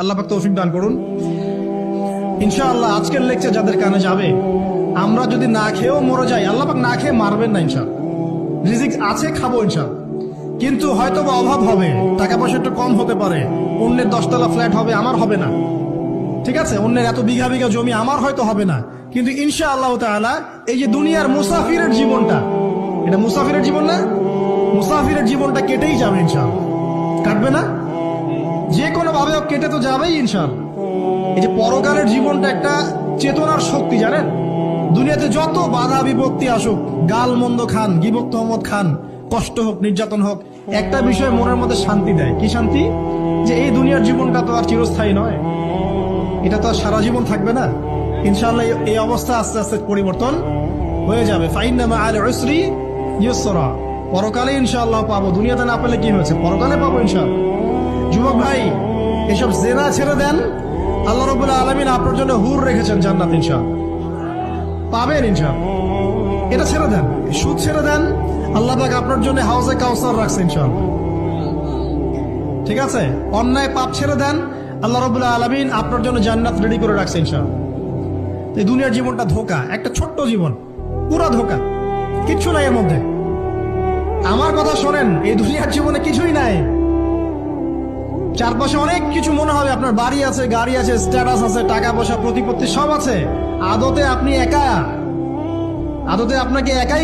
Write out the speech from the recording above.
আল্লাহ পাক তৌফিক দান করুন। ইনশাআল্লাহ আজকের লেকচার যাদের কানে যাবে, আমরা যদি না খেয়েও মরে যাই, আল্লাহ পাক না খেয়ে মারবেন না ইনশাআল্লাহ। রিজিক আছে, খাবো ইনশাআল্লাহ। কিন্তু হয়তো বা অভাব হবে, টাকা পয়সা একটু কম হতে পারে, অন্যের 10 তলা ফ্ল্যাট হবে, আমার হবে না, ঠিক আছে, অন্যের এত বিঘা বিঘা জমি আমার হয়তো হবে না, কিন্তু ইনশাআল্লাহ তাআলা এই যে দুনিয়ার মুসাফিরের জীবনটা, এটা মুসাফিরের জীবন না, মুসাফিরের জীবনটা কেটেই যাবে ইনশাআল্লাহ। কাটবে না? যে কোনো ভাবে কেটে তো যাবেই ইনশাআল্লাহ। এই যে পরকালের জীবনটা একটা চেতনার শক্তি, জানেন, দুনিয়াতে যত বাধা বিপত্তি আসুক, গাল মন্দ খান, গীবত তহমত খান, কষ্ট হোক, নির্যাতন হোক, একটা বিষয় মনের মধ্যে শান্তি দেয়। কি শান্তি? যে এই দুনিয়ার জীবনটা তো আর চিরস্থায়ী নয়, এটা তো আর সারা জীবন থাকবে না। ইনশাআল্লাহ এই অবস্থা আস্তে আস্তে পরিবর্তন হয়ে যাবে। ফাইন্না মাআল উসরি ইউসরা, পরকালে ইনশাআল্লাহ পাবো। দুনিয়াতে না পেলে কি হয়েছে, পরকালে পাবো ইনশাআল্লাহ। যুবক ভাই, এসব জেনা ছেড়ে দেন, আল্লাহ রাব্বুল আলামিন আপনার জন্য হুর রেখেছেন জান্নাত, ইনশাআল্লাহ পাবেন ইনশাআল্লাহ। এটা ছেড়ে দেন, সুদ ছেড়ে দেন, আল্লাহ পাক আপনার জন্য হাউজে কাউসার রাখছে ইনশাআল্লাহ, ঠিক আছে। অন্যায় পাপ ছেড়ে দেন, আল্লাহ রাব্বুল আলামিন আপনার জন্য জান্নাত রেডি করে রাখছে ইনশাআল্লাহ। এই দুনিয়ার জীবনটা ধোঁকা, একটা ছোট্ট জীবন, পুরা ধোঁকা, কিচ্ছু নাই এর মধ্যে। আমার কথা শোনেন, এই দুনিয়ার জীবনে কিছুই নাই। চারপাশে অনেক কিছু মনে হবে, আপনার বাড়ি আছে, গাড়ি আছে, স্ট্যাটাস আছে, টাকা পয়সা, প্রতিপত্তি সব আছে। আদতে আপনি একা, আদতে আপনাকে একাই